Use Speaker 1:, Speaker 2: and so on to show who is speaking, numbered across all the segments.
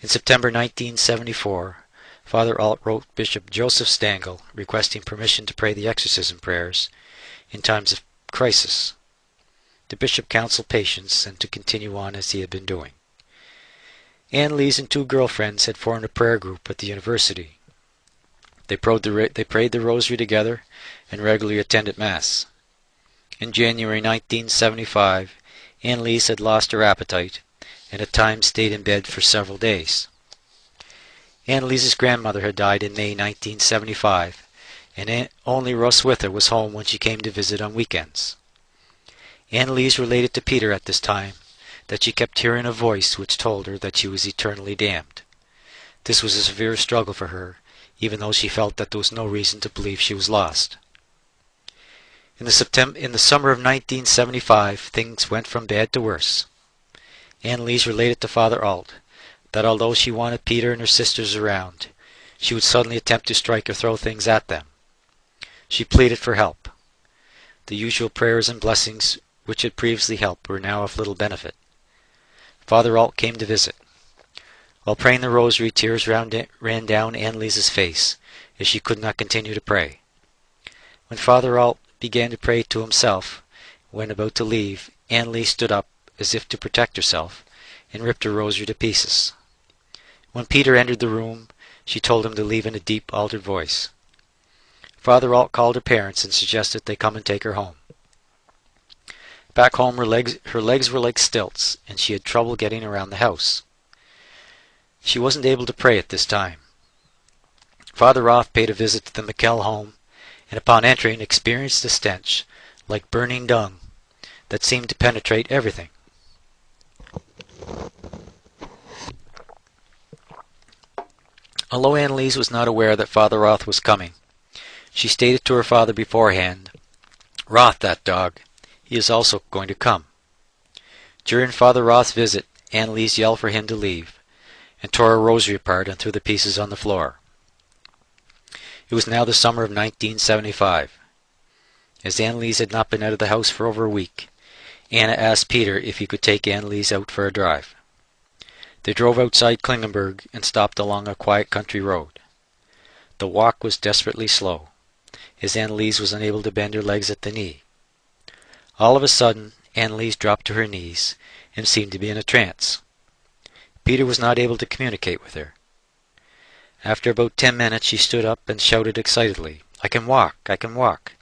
Speaker 1: In September 1974, Father Alt wrote Bishop Joseph Stangl requesting permission to pray the exorcism prayers in times of crisis. The bishop counseled patience and to continue on as he had been doing. Anneliese and two girlfriends had formed a prayer group at the university. They prayed the rosary together and regularly attended Mass. In January 1975, Anneliese had lost her appetite and at times stayed in bed for several days. Anneliese's grandmother had died in May 1975, and only Russ with her was home when she came to visit on weekends. Anneliese related to Peter at this time that she kept hearing a voice which told her that she was eternally damned. This was a severe struggle for her, even though she felt that there was no reason to believe she was lost. In the summer of 1975, things went from bad to worse. Anneliese related to Father Alt that although she wanted Peter and her sisters around, she would suddenly attempt to strike or throw things at them. She pleaded for help. The usual prayers and blessings which had previously helped were now of little benefit. Father Alt came to visit. While praying the rosary, tears ran down Anneliese's face, as she could not continue to pray. When Father Alt began to pray to himself, when about to leave, Anneliese stood up, as if to protect herself, and ripped her rosary to pieces. When Peter entered the room, she told him to leave in a deep, altered voice. Father Alt called her parents and suggested they come and take her home. Back home, her legs were like stilts, and she had trouble getting around the house. She wasn't able to pray at this time. Father Roth paid a visit to the Michel home, and upon entering experienced a stench, like burning dung, that seemed to penetrate everything. Although Anneliese was not aware that Father Roth was coming, she stated to her father beforehand, "Roth, that dog, he is also going to come." During Father Roth's visit, Anneliese yelled for him to leave, and tore her rosary apart and threw the pieces on the floor. It was now the summer of 1975. As Anneliese had not been out of the house for over a week, Anna asked Peter if he could take Anneliese out for a drive. They drove outside Klingenberg and stopped along a quiet country road. The walk was desperately slow, as Anneliese was unable to bend her legs at the knee. All of a sudden, Anneliese dropped to her knees and seemed to be in a trance. Peter was not able to communicate with her. After about 10 minutes, she stood up and shouted excitedly, "I can walk! I can walk!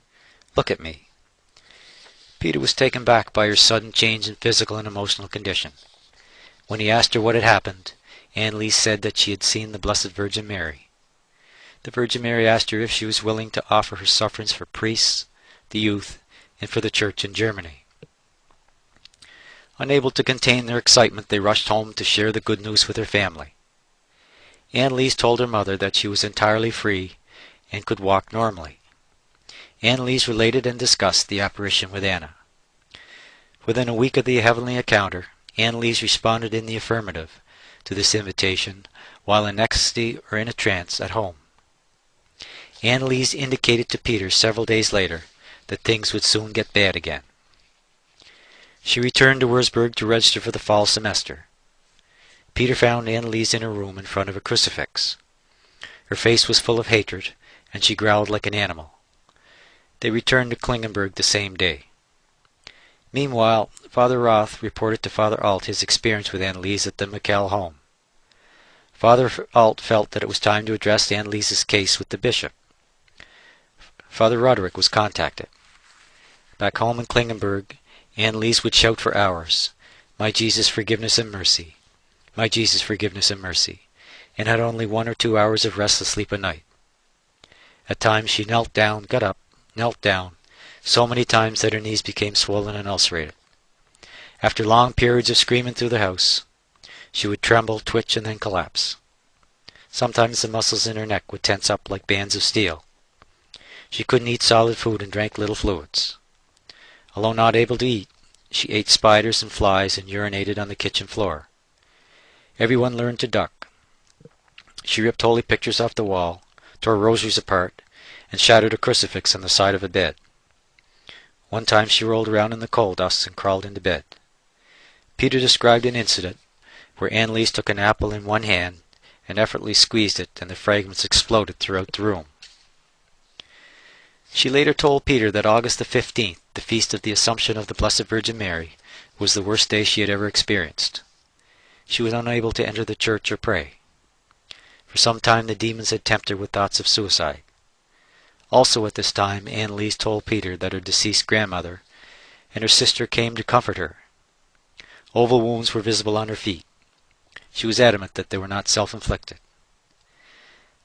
Speaker 1: Look at me!" Peter was taken back by her sudden change in physical and emotional condition. When he asked her what had happened, Anneliese said that she had seen the Blessed Virgin Mary. The Virgin Mary asked her if she was willing to offer her sufferings for priests, the youth, and for the church in Germany. Unable to contain their excitement, they rushed home to share the good news with her family. Anneliese told her mother that she was entirely free and could walk normally. Anneliese related and discussed the apparition with Anna. Within a week of the heavenly encounter, Anneliese responded in the affirmative to this invitation while in ecstasy or in a trance at home. Anneliese indicated to Peter several days later that things would soon get bad again. She returned to Würzburg to register for the fall semester. Peter found Anneliese in her room in front of a crucifix. Her face was full of hatred, and she growled like an animal. They returned to Klingenberg the same day. Meanwhile, Father Roth reported to Father Alt his experience with Anneliese at the Michel home. Father Alt felt that it was time to address Anneliese's case with the bishop. Father Roderick was contacted. Back home in Klingenberg, Anneliese would shout for hours, "My Jesus, forgiveness and mercy. My Jesus, forgiveness and mercy," and had only 1 or 2 hours of restless sleep a night. At times she knelt down, got up, knelt down, so many times that her knees became swollen and ulcerated. After long periods of screaming through the house, she would tremble, twitch, and then collapse. Sometimes the muscles in her neck would tense up like bands of steel. She couldn't eat solid food and drank little fluids. Although not able to eat, she ate spiders and flies and urinated on the kitchen floor. Everyone learned to duck. She ripped holy pictures off the wall, tore rosaries apart, and shattered a crucifix on the side of a bed. One time she rolled around in the coal dust and crawled into bed. Peter described an incident where Anneliese took an apple in one hand and effortlessly squeezed it, and the fragments exploded throughout the room. She later told Peter that August the 15th, the feast of the Assumption of the Blessed Virgin Mary, was the worst day she had ever experienced. She was unable to enter the church or pray. For some time the demons had tempted her with thoughts of suicide. Also at this time, Anneliese told Peter that her deceased grandmother and her sister came to comfort her. Oval wounds were visible on her feet. She was adamant that they were not self-inflicted.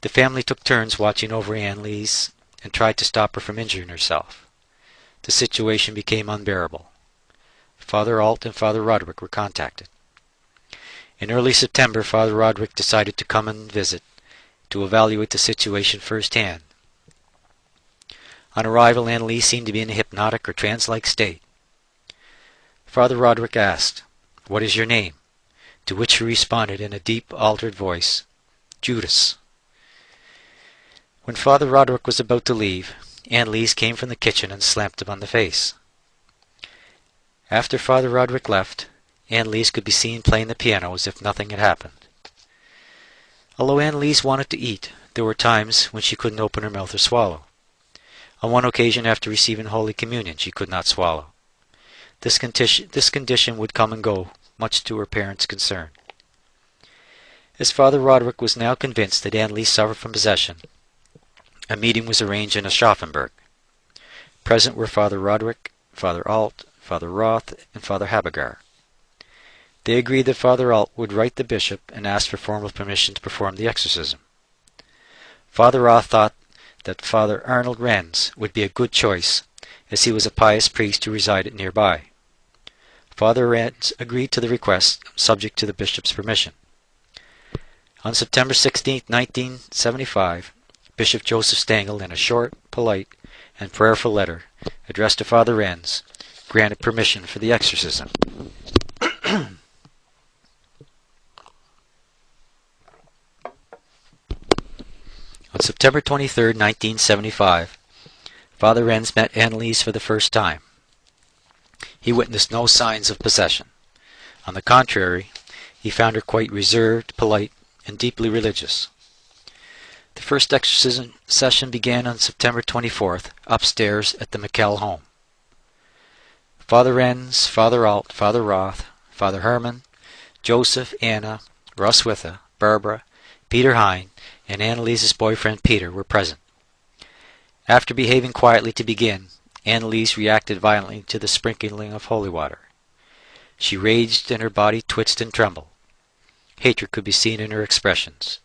Speaker 1: The family took turns watching over Anneliese and tried to stop her from injuring herself. The situation became unbearable. Father Alt and Father Roderick were contacted. In early September, Father Roderick decided to come and visit, to evaluate the situation firsthand. On arrival, Anneliese seemed to be in a hypnotic or trance-like state. Father Roderick asked, "What is your name?" To which she responded in a deep, altered voice, "Judas." When Father Roderick was about to leave, Anneliese came from the kitchen and slapped him on the face. After Father Roderick left, Anneliese could be seen playing the piano as if nothing had happened. Although Anneliese wanted to eat, there were times when she couldn't open her mouth or swallow. On one occasion after receiving Holy Communion, she could not swallow. This condition would come and go, much to her parents' concern. As Father Roderick was now convinced that Anneliese suffered from possession, a meeting was arranged in Aschaffenburg. Present were Father Roderick, Father Alt, Father Roth, and Father Habegar. They agreed that Father Alt would write the bishop and ask for formal permission to perform the exorcism. Father Roth thought that Father Arnold Renz would be a good choice, as he was a pious priest who resided nearby. Father Renz agreed to the request, subject to the bishop's permission. On September 16, 1975, Bishop Joseph Stangl, in a short, polite, and prayerful letter addressed to Father Renz, granted permission for the exorcism. On September 23, 1975, Father Renz met Anneliese for the first time. He witnessed no signs of possession. On the contrary, he found her quite reserved, polite, and deeply religious. The first exorcism session began on September 24th, upstairs at the Michel home. Father Renz, Father Alt, Father Roth, Father Herman, Joseph, Anna, Roswitha, Barbara, Peter Hein, and Anneliese's boyfriend Peter were present. After behaving quietly to begin, Anneliese reacted violently to the sprinkling of holy water. She raged and her body twitched and trembled. Hatred could be seen in her expressions.